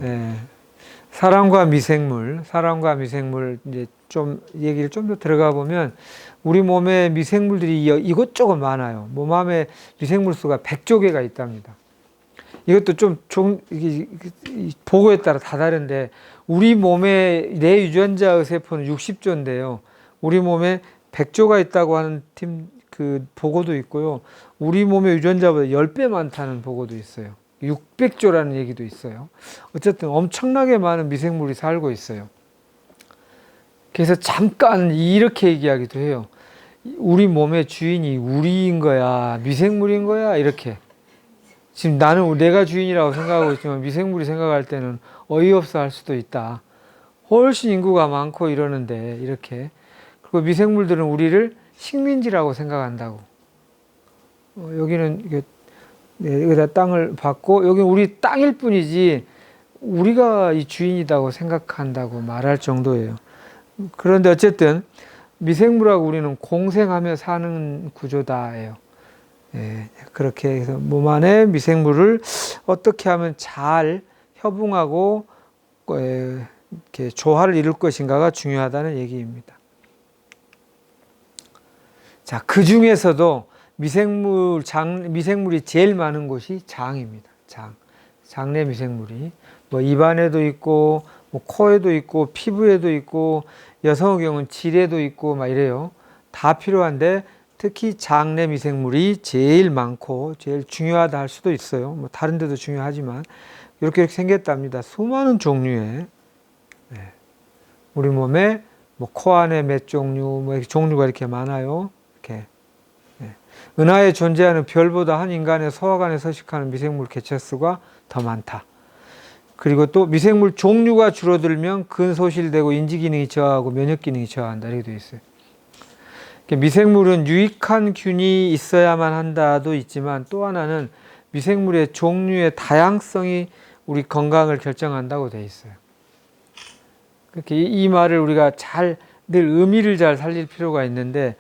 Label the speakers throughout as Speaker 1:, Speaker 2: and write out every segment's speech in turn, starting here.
Speaker 1: 예. 사람과 미생물 이제 좀 얘기를 좀 더 들어가 보면 우리 몸에 미생물들이 이것저것 많아요. 몸 안에 미생물 수가 100조 개가 있답니다. 이것도 이 보고에 따라 다 다른데 우리 몸의 내 유전자의 세포는 60조인데요. 우리 몸에 100조가 있다고 하는 그 보고도 있고요. 우리 몸의 유전자보다 10배 많다는 보고도 있어요. 600조라는 얘기도 있어요. 어쨌든 엄청나게 많은 미생물이 살고 있어요. 그래서 잠깐 이렇게 얘기하기도 해요. 우리 몸의 주인이 우리인 거야, 미생물인 거야, 이렇게. 지금 나는 내가 주인이라고 생각하고 있지만 미생물이 생각할 때는 어이없어 할 수도 있다. 훨씬 인구가 많고 이러는데, 이렇게. 그리고 미생물들은 우리를 식민지라고 생각한다고. 여기는 이게 여기다 땅을 받고 여기 우리 땅일 뿐이지 우리가 이 주인이라고 생각한다고 말할 정도예요. 그런데 어쨌든 미생물하고 우리는 공생하며 사는 구조다예요. 예, 그렇게 해서 몸 안에 미생물을 어떻게 하면 잘 협응하고 이렇게 조화를 이룰 것인가가 중요하다는 얘기입니다. 자, 그 중에서도 미생물이 제일 많은 곳이 장입니다. 장내 미생물이 뭐 입안에도 있고 뭐 코에도 있고 피부에도 있고 여성의 경우는 질에도 있고 막 이래요. 다 필요한데 특히 장내 미생물이 제일 많고 제일 중요하다 할 수도 있어요. 뭐 다른 데도 중요하지만 이렇게 생겼답니다. 수많은 종류의 우리 몸에 뭐 코 안에 몇 종류 뭐 이렇게 종류가 이렇게 많아요. 이렇게 은하에 존재하는 별보다 한 인간의 소화관에 서식하는 미생물 개체수가 더 많다. 그리고 또 미생물 종류가 줄어들면 근소실되고 인지기능이 저하하고 면역기능이 저하한다. 이렇게 되어 있어요. 미생물은 유익한 균이 있어야만 한다도 있지만 또 하나는 미생물의 종류의 다양성이 우리 건강을 결정한다고 되어 있어요. 그렇게 이 말을 우리가 늘 의미를 잘 살릴 필요가 있는데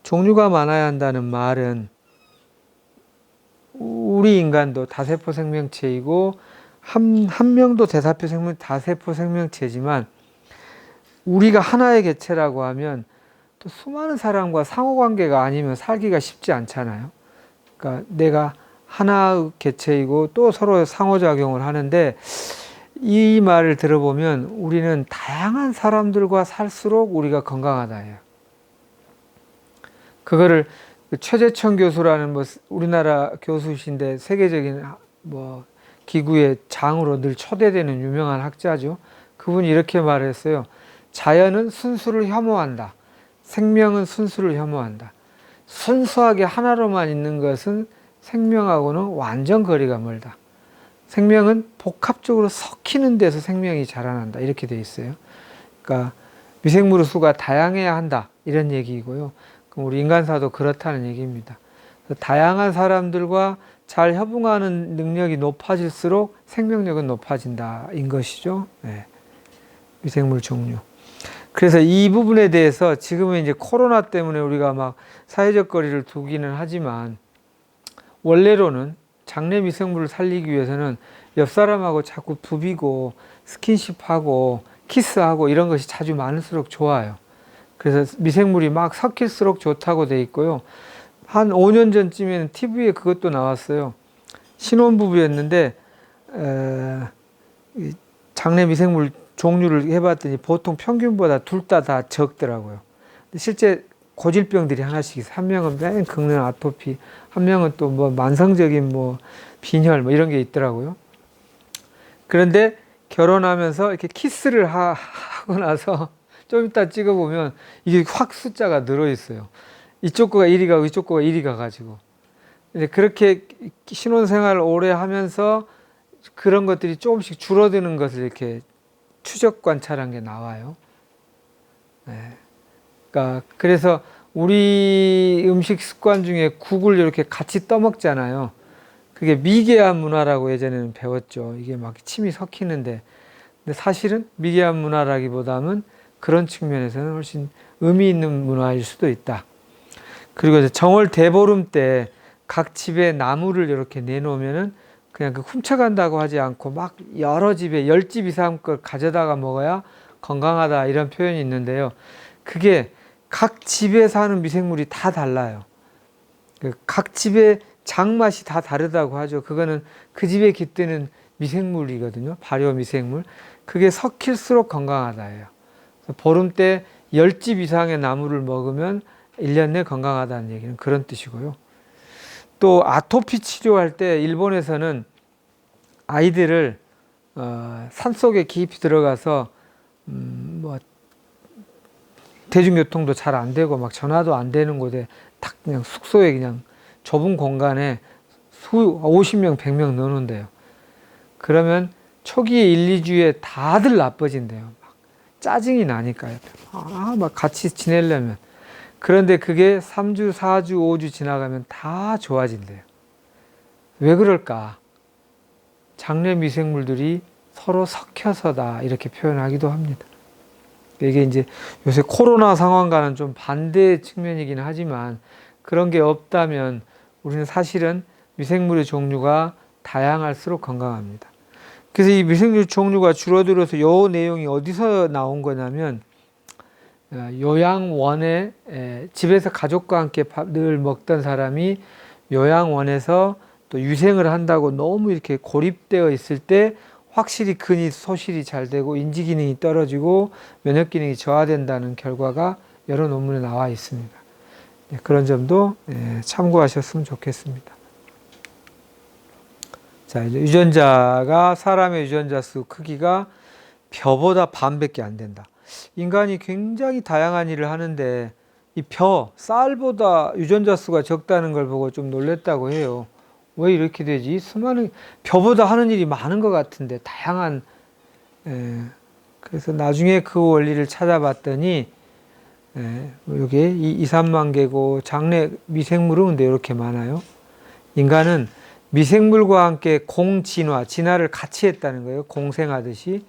Speaker 1: 종류가 많아야 한다는 말은 우리 인간도 다세포 생명체이고 한 명도 다세포 생명체지만 우리가 하나의 개체라고 하면 또 수많은 사람과 상호관계가 아니면 살기가 쉽지 않잖아요. 그러니까 내가 하나의 개체이고 또 서로 상호작용을 하는데 이 말을 들어보면 우리는 다양한 사람들과 살수록 우리가 건강하다예요. 그거를 최재천 교수라는 우리나라 교수이신데 세계적인 기구의 장으로 늘 초대되는 유명한 학자죠. 그분이 이렇게 말했어요. 자연은 순수를 혐오한다. 생명은 순수를 혐오한다. 순수하게 하나로만 있는 것은 생명하고는 완전 거리가 멀다. 생명은 복합적으로 섞이는 데서 생명이 자라난다. 이렇게 돼 있어요. 그러니까 미생물의 수가 다양해야 한다. 이런 얘기이고요. 그럼 우리 인간사도 그렇다는 얘기입니다. 다양한 사람들과 잘 협응하는 능력이 높아질수록 생명력은 높아진다인 것이죠. 네. 미생물 종류. 그래서 이 부분에 대해서 지금은 이제 코로나 때문에 우리가 막 사회적 거리를 두기는 하지만 원래로는 장내 미생물을 살리기 위해서는 옆 사람하고 자꾸 부비고 스킨십하고 키스하고 이런 것이 자주 많을수록 좋아요. 그래서 미생물이 막 섞일수록 좋다고 돼 있고요. 한 5년 전쯤에는 TV에 그것도 나왔어요. 신혼부부였는데 장내 미생물 종류를 해봤더니 보통 평균보다 둘 다 적더라고요. 실제 고질병들이 하나씩 있어요. 한 명은 맨 긁는 아토피, 한 명은 또 만성적인 빈혈 이런 게 있더라고요. 그런데 결혼하면서 이렇게 키스를 하고 나서 좀 이따 찍어보면 이게 확 숫자가 늘어 있어요. 이쪽 거가 1위 가고 이쪽 거가 1위 가가지고. 그렇게 신혼생활을 오래 하면서 그런 것들이 조금씩 줄어드는 것을 이렇게 추적 관찰한 게 나와요. 네. 그러니까 그래서 우리 음식 습관 중에 국을 이렇게 같이 떠먹잖아요. 그게 미개한 문화라고 예전에는 배웠죠. 이게 막 침이 섞이는데. 근데 사실은 미개한 문화라기보다는 그런 측면에서는 훨씬 의미 있는 문화일 수도 있다. 그리고 정월 대보름 때 각 집에 나무를 이렇게 내놓으면은 그냥 그 훔쳐간다고 하지 않고 막 여러 집에 10집 이상 걸 가져다가 먹어야 건강하다 이런 표현이 있는데요. 그게 각 집에 사는 미생물이 다 달라요. 각 집의 장맛이 다 다르다고 하죠. 그거는 그 집에 깃드는 미생물이거든요. 발효 미생물. 그게 섞일수록 건강하다예요. 보름 때 10집 이상의 나무를 먹으면 1년 내 건강하다는 얘기는 그런 뜻이고요. 또 아토피 치료할 때 일본에서는 아이들을 산속에 깊이 들어가서 뭐 대중교통도 잘 안 되고 막 전화도 안 되는 곳에 딱 그냥 숙소에 그냥 좁은 공간에 50명, 100명 넣는데요. 그러면 초기에 1, 2주에 다들 나빠진대요. 막 짜증이 나니까요. 막 같이 지내려면. 그런데 그게 3주, 4주, 5주 지나가면 다 좋아진대요. 왜 그럴까? 장내 미생물들이 서로 섞여서다 이렇게 표현하기도 합니다. 이게 이제 요새 코로나 상황과는 좀 반대 측면이긴 하지만 그런 게 없다면 우리는 사실은 미생물의 종류가 다양할수록 건강합니다. 그래서 이 미생물 종류가 줄어들어서 요 내용이 어디서 나온 거냐면 요양원에 집에서 가족과 함께 늘 먹던 사람이 요양원에서 또 유생을 한다고 너무 이렇게 고립되어 있을 때 확실히 근이 소실이 잘 되고 인지 기능이 떨어지고 면역 기능이 저하된다는 결과가 여러 논문에 나와 있습니다. 그런 점도 참고하셨으면 좋겠습니다. 자, 이제 유전자가 사람의 유전자 수 크기가 벼보다 반밖에 안 된다. 인간이 굉장히 다양한 일을 하는데 이 쌀보다 유전자 수가 적다는 걸 보고 좀 놀랬다고 해요. 왜 이렇게 되지? 수많은 벼보다 하는 일이 많은 것 같은데 다양한 그래서 나중에 그 원리를 찾아봤더니 여기에 2, 3만 개고 장내 미생물은 근데 이렇게 많아요. 인간은 미생물과 함께 진화를 같이 했다는 거예요. 공생하듯이.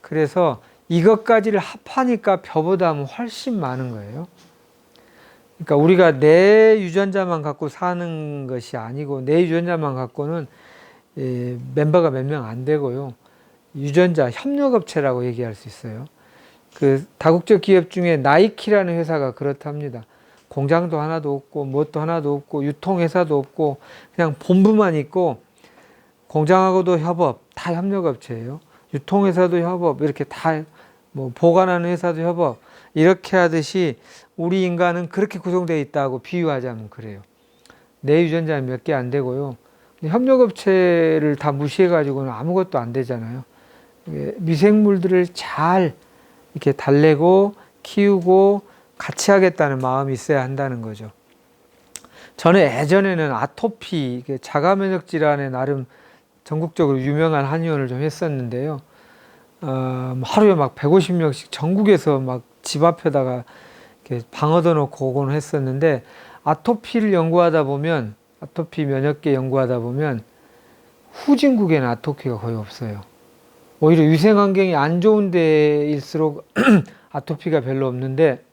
Speaker 1: 그래서 이것까지를 합하니까 벼보다 훨씬 많은 거예요. 그러니까 우리가 내 유전자만 갖고 사는 것이 아니고 내 유전자만 갖고는 멤버가 몇 명 안 되고요. 유전자 협력업체라고 얘기할 수 있어요. 그 다국적 기업 중에 나이키라는 회사가 그렇답니다. 공장도 하나도 없고 뭣도 하나도 없고 유통회사도 없고 그냥 본부만 있고 공장하고도 협업, 다 협력업체예요. 유통회사도 협업, 이렇게 다 뭐 보관하는 회사도 협업, 이렇게 하듯이 우리 인간은 그렇게 구성되어 있다고 비유하자면 그래요. 내 유전자는 몇 개 안 되고요. 협력업체를 다 무시해가지고는 아무것도 안 되잖아요. 미생물들을 잘 이렇게 달래고 키우고 같이 하겠다는 마음이 있어야 한다는 거죠. 저는 예전에는 아토피, 자가면역 질환에 나름 전국적으로 유명한 한의원을 좀 했었는데요. 하루에 막 150명씩 전국에서 막 집 앞에다가 이렇게 방 얻어놓고 오곤 했었는데 아토피를 연구하다 보면 아토피 면역계 연구하다 보면 후진국에는 아토피가 거의 없어요. 오히려 위생 환경이 안 좋은 데일수록 아토피가 별로 없는데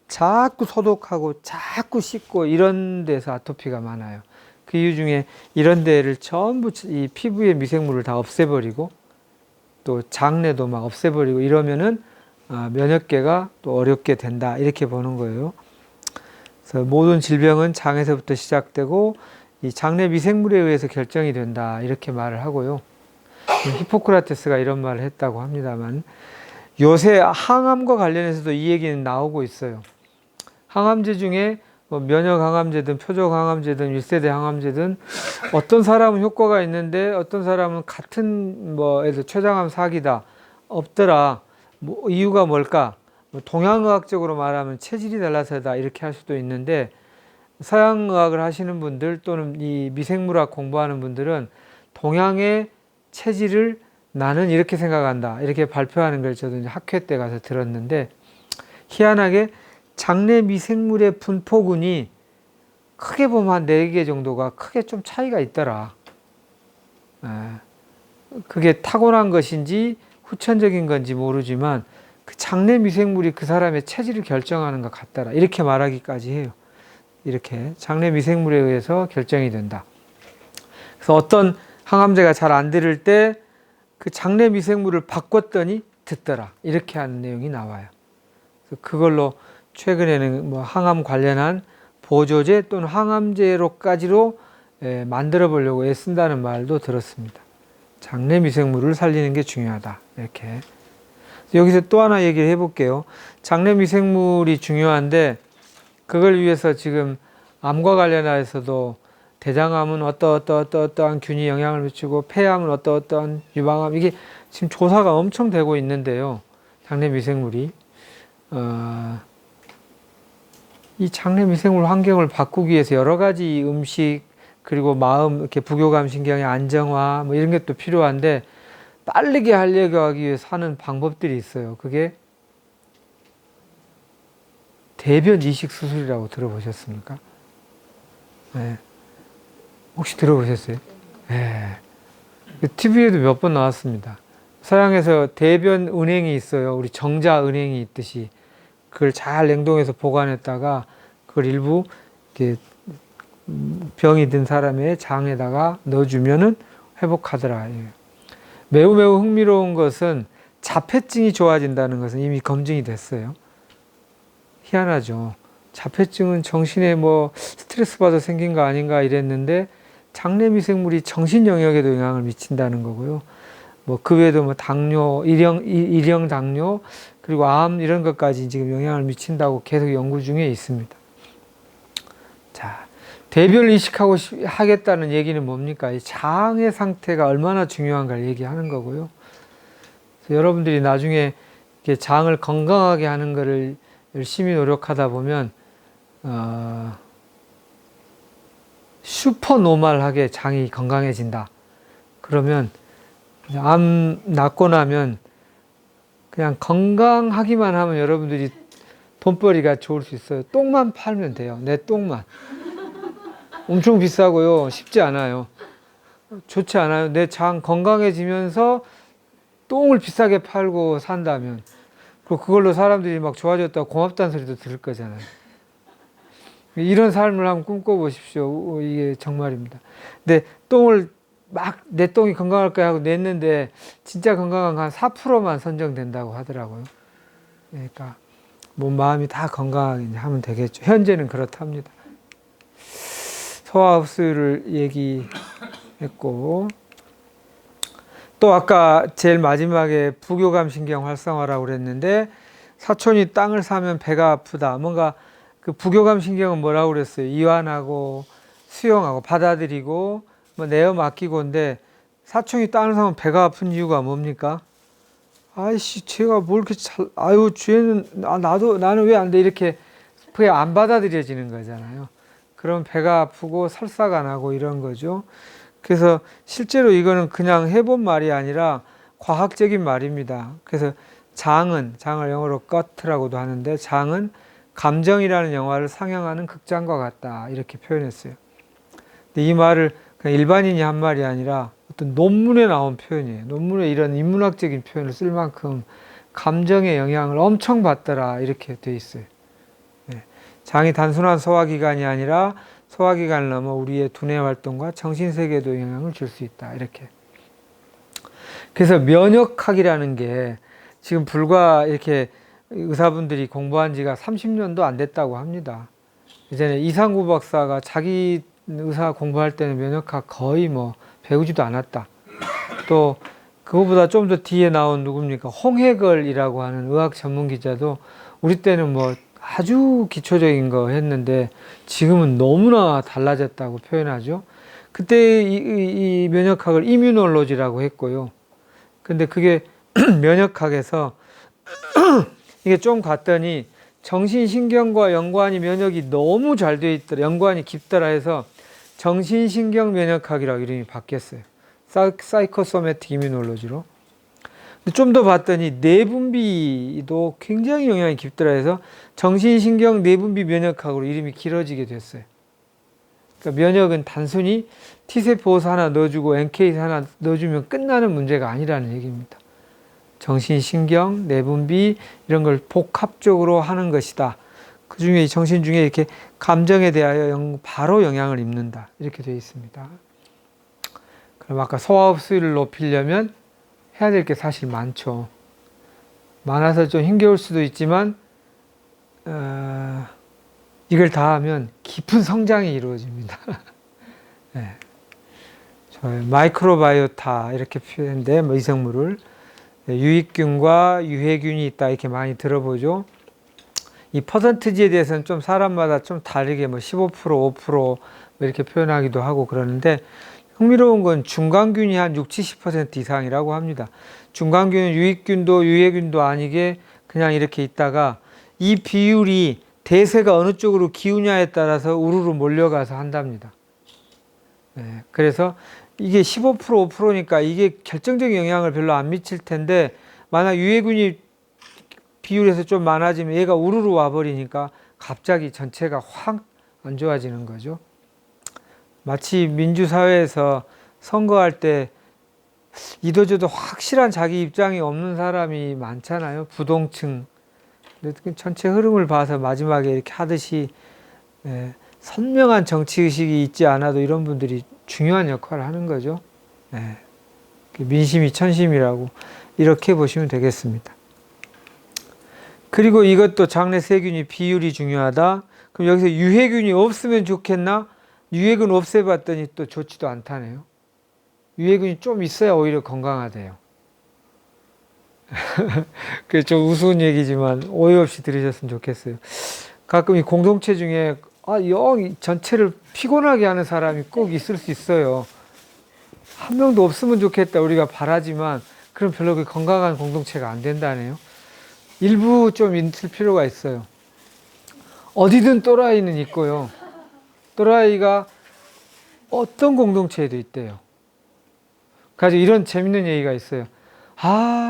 Speaker 1: 자꾸 소독하고 자꾸 씻고 이런 데서 아토피가 많아요. 그 이유 중에 이런 데를 전부 이 피부의 미생물을 다 없애버리고 또 장내도 막 없애버리고 이러면은 면역계가 또 어렵게 된다 이렇게 보는 거예요. 그래서 모든 질병은 장에서부터 시작되고 이 장내 미생물에 의해서 결정이 된다 이렇게 말을 하고요. 히포크라테스가 이런 말을 했다고 합니다만 요새 항암과 관련해서도 이 얘기는 나오고 있어요. 항암제 중에 뭐 면역 항암제든 표적 항암제든 1세대 항암제든 어떤 사람은 효과가 있는데 어떤 사람은 같은 뭐에서 췌장암 사기다 없더라. 뭐 이유가 뭘까? 뭐 동양의학적으로 말하면 체질이 달라서다 이렇게 할 수도 있는데 서양의학을 하시는 분들 또는 이 미생물학 공부하는 분들은 동양의 체질을 나는 이렇게 생각한다 이렇게 발표하는 걸 저도 이제 학회 때 가서 들었는데 희한하게 장내 미생물의 분포군이 크게 보면 한 4개 정도가 크게 좀 차이가 있더라. 그게 타고난 것인지 후천적인 건지 모르지만 그 장내 미생물이 그 사람의 체질을 결정하는 것 같더라. 이렇게 말하기까지 해요. 이렇게 장내 미생물에 의해서 결정이 된다. 그래서 어떤 항암제가 잘 안 들을 때 그 장내 미생물을 바꿨더니 듣더라. 이렇게 하는 내용이 나와요. 그걸로 최근에는 뭐 항암 관련한 보조제 또는 항암제로까지로 만들어 보려고 애쓴다는 말도 들었습니다. 장내 미생물을 살리는 게 중요하다. 이렇게. 여기서 또 하나 얘기를 해볼게요. 장내 미생물이 중요한데 그걸 위해서 지금 암과 관련해서도 대장암은 어떠한 균이 영향을 미치고 폐암은 어떠한 유방암, 이게 지금 조사가 엄청 되고 있는데요. 장내 미생물이 이 장내 미생물 환경을 바꾸기 위해서 여러 가지 음식 그리고 마음, 이렇게 부교감 신경의 안정화 뭐 이런 것도 필요한데 빠르게 하려고 하기 위해서 하는 방법들이 있어요. 그게 대변 이식 수술이라고 들어보셨습니까? 네. 혹시 들어보셨어요? 네. TV에도 몇 번 나왔습니다. 서양에서 대변 은행이 있어요. 우리 정자 은행이 있듯이. 그걸 잘 냉동해서 보관했다가 그걸 일부 이렇게 병이 든 사람의 장에다가 넣어주면은 회복하더라. 매우 흥미로운 것은 자폐증이 좋아진다는 것은 이미 검증이 됐어요. 희한하죠. 자폐증은 정신에 뭐 스트레스 받아 생긴 거 아닌가 이랬는데 장내 미생물이 정신 영역에도 영향을 미친다는 거고요. 뭐 그 외에도 뭐 당뇨, 일형 당뇨, 그리고 암 이런 것까지 지금 영향을 미친다고 계속 연구 중에 있습니다. 자, 대변을 이식하고 하겠다는 얘기는 뭡니까? 이 장의 상태가 얼마나 중요한가를 얘기하는 거고요. 그래서 여러분들이 나중에 이렇게 장을 건강하게 하는 거를 열심히 노력하다 보면 슈퍼노멀하게 장이 건강해진다. 그러면 암 낫고 나면 그냥 건강하기만 하면 여러분들이 돈벌이가 좋을 수 있어요. 똥만 팔면 돼요. 내 똥만. 엄청 비싸고요. 쉽지 않아요. 좋지 않아요. 내 장 건강해지면서 똥을 비싸게 팔고 산다면 그걸로 사람들이 막 좋아졌다고 고맙다는 소리도 들을 거잖아요. 이런 삶을 한번 꿈꿔보십시오. 이게 정말입니다. 근데 똥을 막 내 똥이 건강할 거야 하고 냈는데 진짜 건강한 한 4%만 선정된다고 하더라고요. 그러니까 몸 마음이 다 건강하게 하면 되겠죠. 현재는 그렇답니다. 소화흡수를 얘기했고 또 아까 제일 마지막에 부교감 신경 활성화라고 그랬는데 사촌이 땅을 사면 배가 아프다. 뭔가 그 부교감 신경은 뭐라고 그랬어요? 이완하고 수용하고 받아들이고 뭐 내어 맡기고인데 사촌이 땅을 사면 배가 아픈 이유가 뭡니까? 아이씨, 쟤가 뭘 이렇게 아유, 쟤는 나는 왜 안 돼? 이렇게 그게 안 받아들여지는 거잖아요. 그럼 배가 아프고 설사가 나고 이런 거죠. 그래서 실제로 이거는 그냥 해본 말이 아니라 과학적인 말입니다. 그래서 장을 영어로 gut라고도 하는데 장은 감정이라는 영화를 상영하는 극장과 같다. 이렇게 표현했어요. 근데 이 말을 그냥 일반인이 한 말이 아니라 어떤 논문에 나온 표현이에요. 논문에 이런 인문학적인 표현을 쓸 만큼 감정의 영향을 엄청 받더라. 이렇게 돼 있어요. 네. 장이 단순한 소화기관이 아니라 소화기관을 넘어 우리의 두뇌 활동과 정신세계에도 영향을 줄 수 있다. 이렇게. 그래서 면역학이라는 게 지금 불과 이렇게 의사분들이 공부한 지가 30년도 안 됐다고 합니다. 예전에 이상구 박사가 자기 의사 공부할 때는 면역학 거의 뭐 배우지도 않았다. 또 그거보다 좀 더 뒤에 나온 누굽니까? 홍해걸이라고 하는 의학 전문 기자도 우리 때는 뭐 아주 기초적인 거 했는데 지금은 너무나 달라졌다고 표현하죠. 그때 이 면역학을 이뮤놀로지라고 했고요. 근데 그게 면역학에서 이게 좀 갔더니 정신신경과 연관이 면역이 너무 잘 돼 있더라. 연관이 깊더라 해서 정신신경 면역학이라고 이름이 바뀌었어요. 사이코소매틱 이뮤놀로지로. 좀 더 봤더니 내분비도 굉장히 영향이 깊더라 해서 정신신경 내분비 면역학으로 이름이 길어지게 됐어요. 그러니까 면역은 단순히 T세포 하나 넣어주고 NK 하나 넣어주면 끝나는 문제가 아니라는 얘기입니다. 정신신경, 내분비 이런 걸 복합적으로 하는 것이다. 그 중에 정신 중에 이렇게 감정에 대하여 바로 영향을 입는다. 이렇게 되어 있습니다. 그럼 아까 소화흡수율을 높이려면 해야 될 게 사실 많죠. 많아서 좀 힘겨울 수도 있지만 이걸 다 하면 깊은 성장이 이루어집니다. 네. 마이크로바이오타 이렇게 표현돼 미생물을 유익균과 유해균이 있다 이렇게 많이 들어보죠. 이 퍼센티지에 대해서는 좀 사람마다 좀 다르게 뭐 15%, 5% 이렇게 표현하기도 하고 그러는데 흥미로운 건 중간균이 한 60, 70% 이상이라고 합니다. 중간균은 유익균도 유해균도 아니게 그냥 이렇게 있다가 이 비율이 대세가 어느 쪽으로 기우냐에 따라서 우르르 몰려가서 한답니다. 네, 그래서 이게 15%, 5%니까 이게 결정적인 영향을 별로 안 미칠 텐데 만약 유해균이 비율에서 좀 많아지면 얘가 우르르 와버리니까 갑자기 전체가 확 안 좋아지는 거죠. 마치 민주사회에서 선거할 때 이도저도 확실한 자기 입장이 없는 사람이 많잖아요. 부동층. 전체 흐름을 봐서 마지막에 이렇게 하듯이 선명한 정치의식이 있지 않아도 이런 분들이 중요한 역할을 하는 거죠. 민심이 천심이라고 이렇게 보시면 되겠습니다. 그리고 이것도 장내 세균이 비율이 중요하다. 그럼 여기서 유해균이 없으면 좋겠나? 유해균 없애봤더니 또 좋지도 않다네요. 유해균이 좀 있어야 오히려 건강하대요. 그게 좀 우스운 얘기지만 오해 없이 들으셨으면 좋겠어요. 가끔 이 공동체 중에 영 전체를 피곤하게 하는 사람이 꼭 있을 수 있어요. 한 명도 없으면 좋겠다 우리가 바라지만 그럼 별로 건강한 공동체가 안 된다네요. 일부 좀 있을 필요가 있어요. 어디든 또라이는 있고요. 또라이가 어떤 공동체에도 있대요. 그래서 이런 재밌는 얘기가 있어요.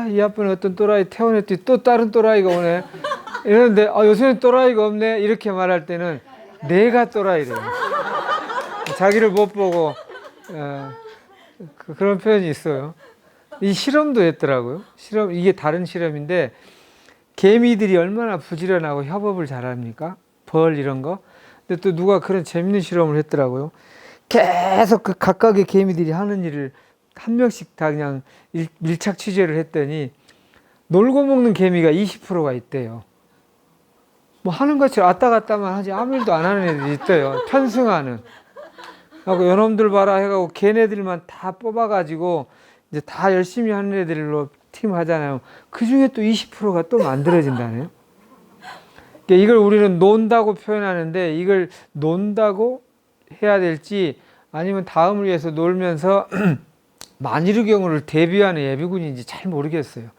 Speaker 1: 이 아빠는 어떤 또라이 태어났더니 또 다른 또라이가 오네. 이러는데 요새는 또라이가 없네. 이렇게 말할 때는 내가 또라이래요. 자기를 못 보고 그런 표현이 있어요. 이 실험도 했더라고요. 이게 다른 실험인데 개미들이 얼마나 부지런하고 협업을 잘합니까? 벌 이런 거. 근데 또 누가 그런 재밌는 실험을 했더라고요. 계속 그 각각의 개미들이 하는 일을 한 명씩 다 그냥 밀착 취재를 했더니 놀고 먹는 개미가 20%가 있대요. 뭐 하는 것처럼 왔다 갔다만 하지 아무 일도 안 하는 애들이 있대요. 편승하는. 하고 요놈들 봐라 해가지고 걔네들만 다 뽑아가지고 이제 다 열심히 하는 애들로 팀 하잖아요. 그 중에 또 20%가 또 만들어진다네요. 이걸 우리는 논다고 표현하는데 이걸 논다고 해야 될지 아니면 다음을 위해서 놀면서 만일의 경우를 대비하는 예비군인지 잘 모르겠어요.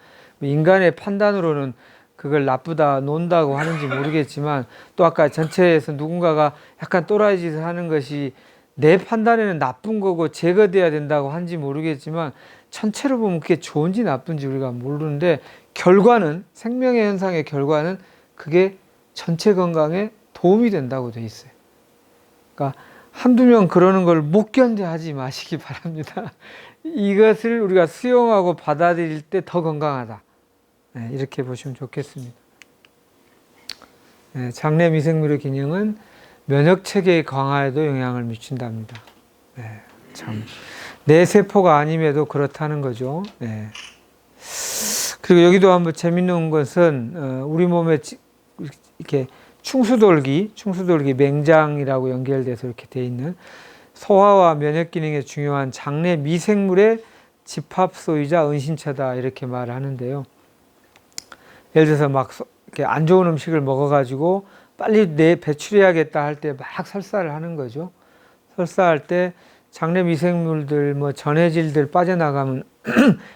Speaker 1: 인간의 판단으로는 그걸 나쁘다, 논다고 하는지 모르겠지만 또 아까 전체에서 누군가가 약간 또라이 짓을 하는 것이 내 판단에는 나쁜 거고 제거돼야 된다고 한지 모르겠지만 전체로 보면 그게 좋은지 나쁜지 우리가 모르는데 결과는 생명의 현상의 결과는 그게 전체 건강에 도움이 된다고 돼 있어요. 그러니까 한두 명 그러는 걸 못 견뎌하지 마시기 바랍니다. 이것을 우리가 수용하고 받아들일 때 더 건강하다. 이렇게 보시면 좋겠습니다. 장내 미생물의 기능은 면역 체계의 강화에도 영향을 미친답니다. 참 내 세포가 아님에도 그렇다는 거죠. 그리고 여기도 한번 재밌는 것은 우리 몸에 이렇게 충수돌기 맹장이라고 연결돼서 이렇게 돼 있는 소화와 면역 기능에 중요한 장내 미생물의 집합소이자 은신처다 이렇게 말하는데요. 예를 들어서 막 이렇게 안 좋은 음식을 먹어가지고 빨리 배출해야겠다 할 때 막 설사를 하는 거죠. 설사할 때 장내 미생물들 뭐 전해질들 빠져나가면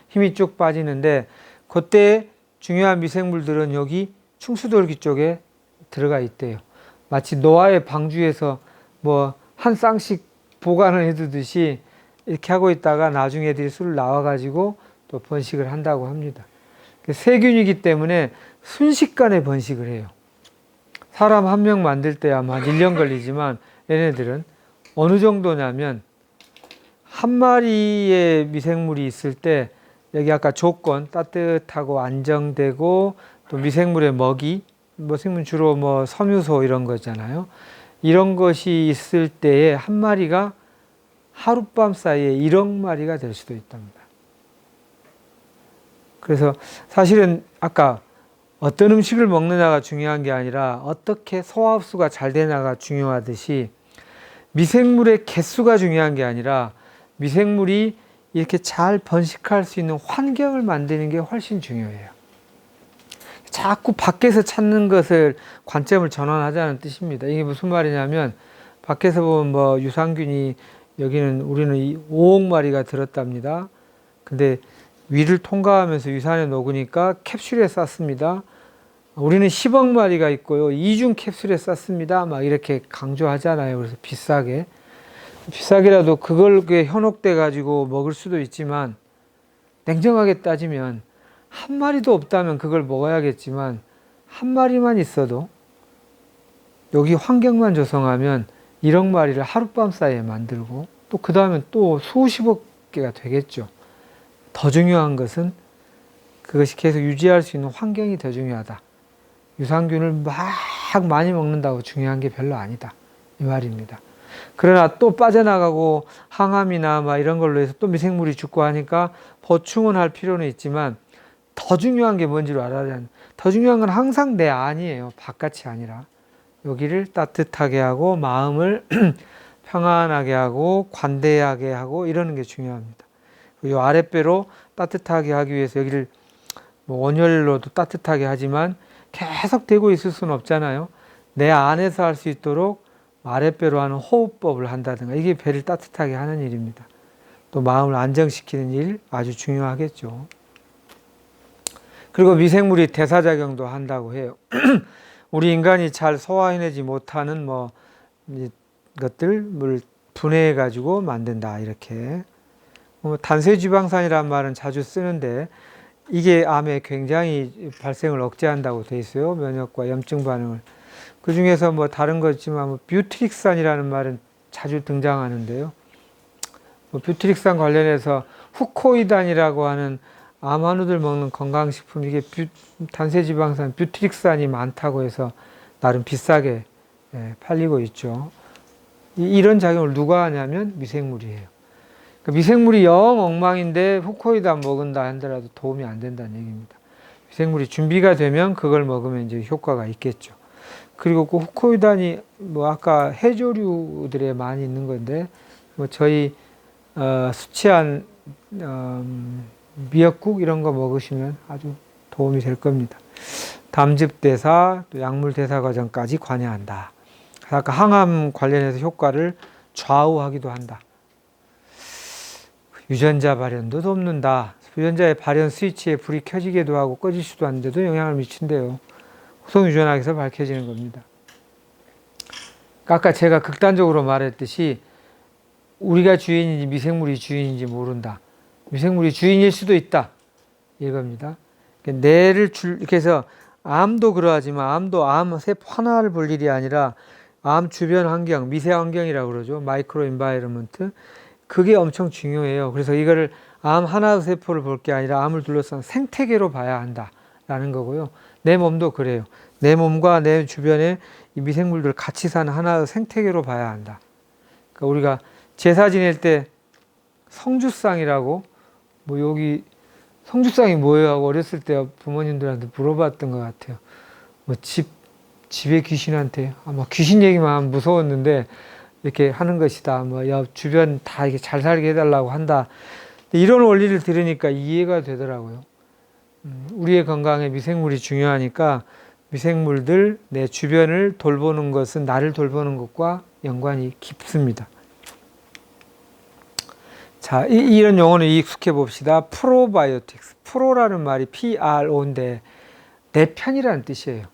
Speaker 1: 힘이 쭉 빠지는데 그때 중요한 미생물들은 여기 충수돌기 쪽에 들어가 있대요. 마치 노아의 방주에서 뭐 한 쌍씩 보관을 해두듯이 이렇게 하고 있다가 나중에 애들이 술 나와가지고 또 번식을 한다고 합니다. 세균이기 때문에 순식간에 번식을 해요. 사람 한 명 만들 때 아마 1년 걸리지만 얘네들은 어느 정도냐면 한 마리의 미생물이 있을 때 여기 아까 조건 따뜻하고 안정되고 또 미생물의 먹이 미생물 주로 뭐 섬유소 이런 거잖아요. 이런 것이 있을 때에 한 마리가 하룻밤 사이에 1억 마리가 될 수도 있답니다. 그래서 사실은 아까 어떤 음식을 먹느냐가 중요한 게 아니라 어떻게 소화 흡수가 잘 되냐가 중요하듯이 미생물의 개수가 중요한 게 아니라 미생물이 이렇게 잘 번식할 수 있는 환경을 만드는 게 훨씬 중요해요. 자꾸 밖에서 찾는 것을 관점을 전환하자는 뜻입니다. 이게 무슨 말이냐면 밖에서 보면 뭐 유산균이 여기는 우리는 5억 마리가 들었답니다. 근데 위를 통과하면서 유산에 녹으니까 캡슐에 쌌습니다. 우리는 10억 마리가 있고요. 이중 캡슐에 쌌습니다. 막 이렇게 강조하잖아요. 그래서 비싸게라도 그걸 현혹돼 가지고 먹을 수도 있지만 냉정하게 따지면 한 마리도 없다면 그걸 먹어야겠지만 한 마리만 있어도 여기 환경만 조성하면 1억 마리를 하룻밤 사이에 만들고 또 그 다음엔 또 수십억 개가 되겠죠. 더 중요한 것은 그것이 계속 유지할 수 있는 환경이 더 중요하다. 유산균을 막 많이 먹는다고 중요한 게 별로 아니다. 이 말입니다. 그러나 또 빠져나가고 항암이나 막 이런 걸로 해서 또 미생물이 죽고 하니까 보충은 할 필요는 있지만 더 중요한 게 뭔지를 알아야 되는. 더 중요한 건 항상 내 안이에요. 바깥이 아니라. 여기를 따뜻하게 하고 마음을 평안하게 하고 관대하게 하고 이러는 게 중요합니다. 이 아랫배로 따뜻하게 하기 위해서 여기를 뭐 온열로도 따뜻하게 하지만 계속 되고 있을 수는 없잖아요. 내 안에서 할 수 있도록 아랫배로 하는 호흡법을 한다든가 이게 배를 따뜻하게 하는 일입니다. 또 마음을 안정시키는 일 아주 중요하겠죠. 그리고 미생물이 대사작용도 한다고 해요. 우리 인간이 잘 소화해내지 못하는 뭐 것들을 분해해 가지고 만든다 이렇게. 단세지방산이라는 말은 자주 쓰는데 이게 암에 굉장히 발생을 억제한다고 돼 있어요. 면역과 염증 반응을. 그 중에서 뭐 다른 거 있지만 뭐 뷰트릭산이라는 말은 자주 등장하는데요. 뭐 뷰트릭산 관련해서 후코이단이라고 하는 암환우들 먹는 건강식품 이게 단세지방산 뷰트릭산이 많다고 해서 나름 비싸게 팔리고 있죠. 이런 작용을 누가 하냐면 미생물이에요. 그러니까 미생물이 영 엉망인데 후코이단 먹은다 하더라도 도움이 안 된다는 얘기입니다. 미생물이 준비가 되면 그걸 먹으면 이제 효과가 있겠죠. 그리고 그 후코이단이 뭐 아까 해조류들에 많이 있는 건데 뭐 저희 수치한 미역국 이런 거 먹으시면 아주 도움이 될 겁니다. 담즙대사, 또 약물대사 과정까지 관여한다. 아까 항암 관련해서 효과를 좌우하기도 한다. 유전자 발현도 돕는다. 유전자의 발현 스위치에 불이 켜지기도 하고 꺼질 수도 하는데도 영향을 미친대요. 후성유전학에서 밝혀지는 겁니다. 아까 제가 극단적으로 말했듯이 우리가 주인인지 미생물이 주인인지 모른다. 미생물이 주인일 수도 있다. 이겁니다. 이렇게 해서 암도 그러하지만 암도 암 세포 하나를 볼 일이 아니라 암 주변 환경, 미세 환경이라고 그러죠. 마이크로 인바이러먼트. 그게 엄청 중요해요. 그래서 이거를 암 하나의 세포를 볼 게 아니라 암을 둘러싼 생태계로 봐야 한다라는 거고요. 내 몸도 그래요. 내 몸과 내 주변에 이 미생물들 같이 사는 하나의 생태계로 봐야 한다. 그러니까 우리가 제사 지낼 때 성주상이라고 뭐 여기 성주상이 뭐예요 하고 어렸을 때 부모님들한테 물어봤던 것 같아요. 뭐 집에 귀신한테 아마 귀신 얘기만 하면 무서웠는데 이렇게 하는 것이다. 뭐 주변 다 이렇게 잘 살게 해달라고 한다. 이런 원리를 들으니까 이해가 되더라고요. 우리의 건강에 미생물이 중요하니까 미생물들 내 주변을 돌보는 것은 나를 돌보는 것과 연관이 깊습니다. 자, 이런 용어는 익숙해 봅시다. 프로바이오틱스. 프로라는 말이 PRO인데 내 편이라는 뜻이에요.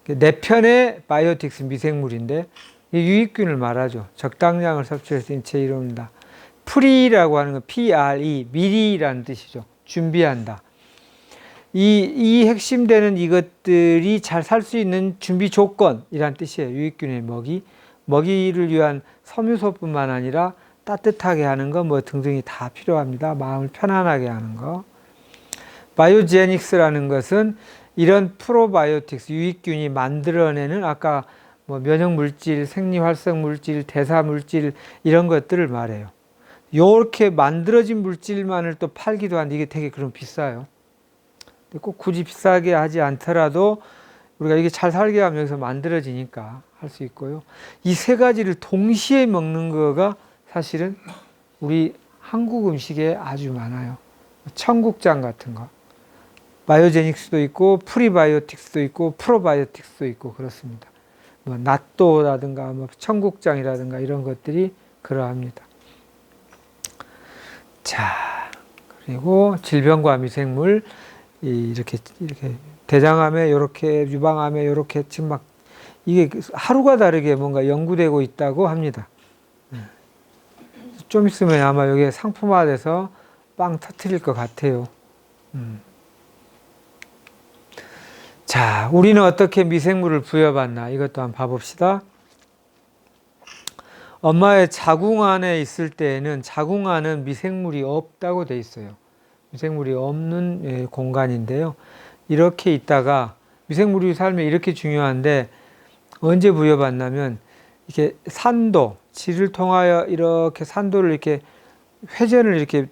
Speaker 1: 내 편의 바이오틱스 미생물인데 유익균을 말하죠. 적당량을 섭취해서 인체에 이룬다. 프리라고 하는 건 PRE, 미리라는 뜻이죠. 준비한다. 이 핵심되는 이것들이 잘 살 수 있는 준비 조건이란 뜻이에요. 유익균의 먹이를 위한 섬유소뿐만 아니라 따뜻하게 하는 거 뭐 등등이 다 필요합니다. 마음을 편안하게 하는 거. 바이오제닉스라는 것은 이런 프로바이오틱스 유익균이 만들어내는 아까 뭐 면역 물질, 생리 활성 물질, 대사 물질 이런 것들을 말해요. 요렇게 만들어진 물질만을 또 팔기도 하는데 이게 되게 그럼 비싸요. 꼭 굳이 비싸게 하지 않더라도 우리가 이게 잘 살게 하면 여기서 만들어지니까 할 수 있고요. 이 세 가지를 동시에 먹는 거가 사실은 우리 한국 음식에 아주 많아요. 청국장 같은 거. 바이오제닉스도 있고 프리바이오틱스도 있고 프로바이오틱스도 있고 그렇습니다. 뭐 낫또라든가 뭐 청국장이라든가 이런 것들이 그러합니다. 자, 그리고 질병과 미생물 이렇게 대장암에 이렇게 유방암에 이렇게 지금 막 이게 하루가 다르게 뭔가 연구되고 있다고 합니다. 좀 있으면 아마 여기에 상품화돼서 빵 터트릴 것 같아요. 자, 우리는 어떻게 미생물을 부여받나 이것도 한번 봐봅시다. 엄마의 자궁 안에 있을 때에는 자궁 안은 미생물이 없다고 돼 있어요. 미생물이 없는 공간인데요. 이렇게 있다가 미생물이 삶에 이렇게 중요한데 언제 부여받냐면 이렇게 산도, 질을 통하여 이렇게 산도를 이렇게 회전을 이렇게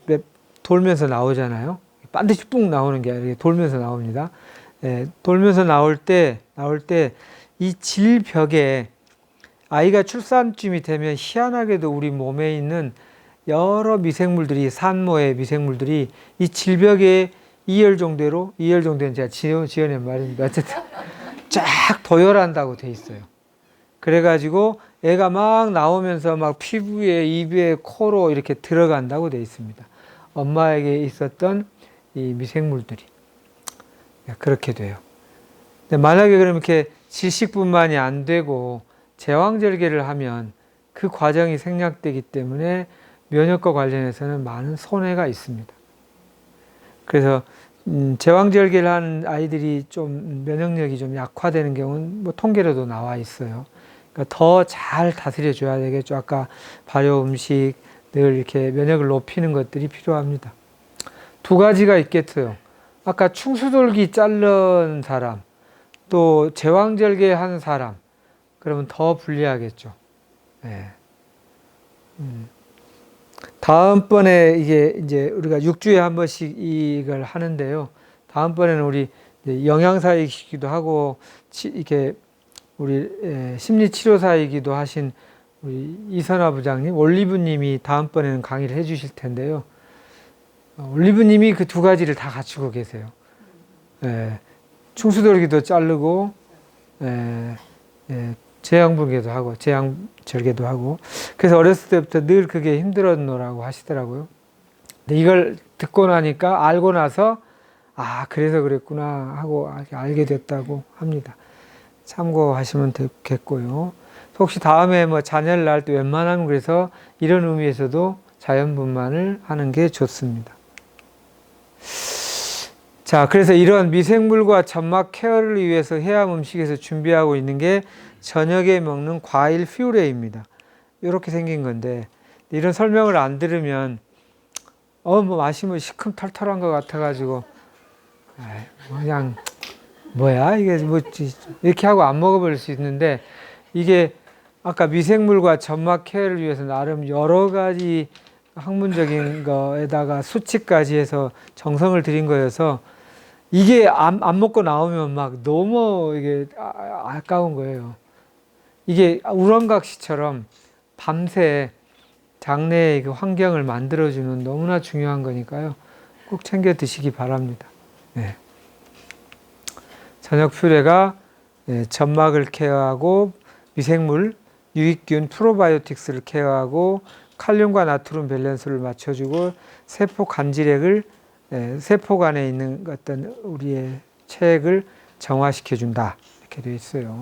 Speaker 1: 돌면서 나오잖아요. 반드시 뿡 나오는 게 아니라 돌면서 나옵니다. 돌면서 나올 때 이 질벽에 아이가 출산쯤이 되면 희한하게도 우리 몸에 있는 여러 미생물들이 산모의 미생물들이 이 질벽에 2열 정도는 제가 지어낸 말입니다. 어쨌든 쫙 도열한다고 돼 있어요. 그래가지고 애가 막 나오면서 막 피부에 입에 코로 이렇게 들어간다고 돼 있습니다. 엄마에게 있었던 이 미생물들이 그렇게 돼요. 근데 만약에 그럼 이렇게 질식뿐만이 안 되고 제왕절개를 하면 그 과정이 생략되기 때문에 면역과 관련해서는 많은 손해가 있습니다. 그래서 제왕절개를 한 아이들이 좀 면역력이 좀 약화되는 경우는 뭐 통계로도 나와 있어요. 그러니까 더 잘 다스려 줘야 되겠죠. 아까 발효 음식 늘 이렇게 면역을 높이는 것들이 필요합니다. 두 가지가 있겠어요. 아까 충수돌기 자른 사람, 또 제왕절개 한 사람, 그러면 더 불리하겠죠. 네. 다음번에 이제 우리가 6주에 한 번씩 이걸 하는데요. 다음번에는 우리 영양사이기도 하고, 이렇게 우리 심리치료사이기도 하신 우리 이선화 부장님, 올리브님이 다음번에는 강의를 해 주실 텐데요. 올리브님이 그 두 가지를 다 갖추고 계세요. 충수돌기도 자르고, 제왕분계도 하고, 제왕절개도 하고. 그래서 어렸을 때부터 늘 그게 힘들었노라고 하시더라고요. 근데 이걸 듣고 나니까, 알고 나서, 아, 그래서 그랬구나 하고 알게 됐다고 합니다. 참고하시면 되겠고요. 혹시 다음에 뭐 자녀를 낳을 때 웬만하면 그래서 이런 의미에서도 자연분만을 하는 게 좋습니다. 자, 그래서 이런 미생물과 점막 케어를 위해서 해양 음식에서 준비하고 있는 게 저녁에 먹는 과일 퓨레입니다. 이렇게 생긴 건데 이런 설명을 안 들으면 뭐 마시면 시큼털털한 것 같아가지고 그냥 뭐야 이게 뭐 이렇게 하고 안 먹어버릴 수 있는데 이게 아까 미생물과 점막 케어를 위해서 나름 여러 가지 학문적인 거에다가 수치까지 해서 정성을 들인 거여서 이게 안 먹고 나오면 막 너무 이게 아까운 거예요. 이게 우렁각시처럼 밤새 장내의 그 환경을 만들어주는 너무나 중요한 거니까요. 꼭 챙겨 드시기 바랍니다. 네. 저녁 퓨레가 점막을 케어하고 미생물, 유익균, 프로바이오틱스를 케어하고 칼륨과 나트륨 밸런스를 맞춰주고 세포 간질액을 세포 간에 있는 어떤 우리의 체액을 정화시켜준다 이렇게 되어 있어요.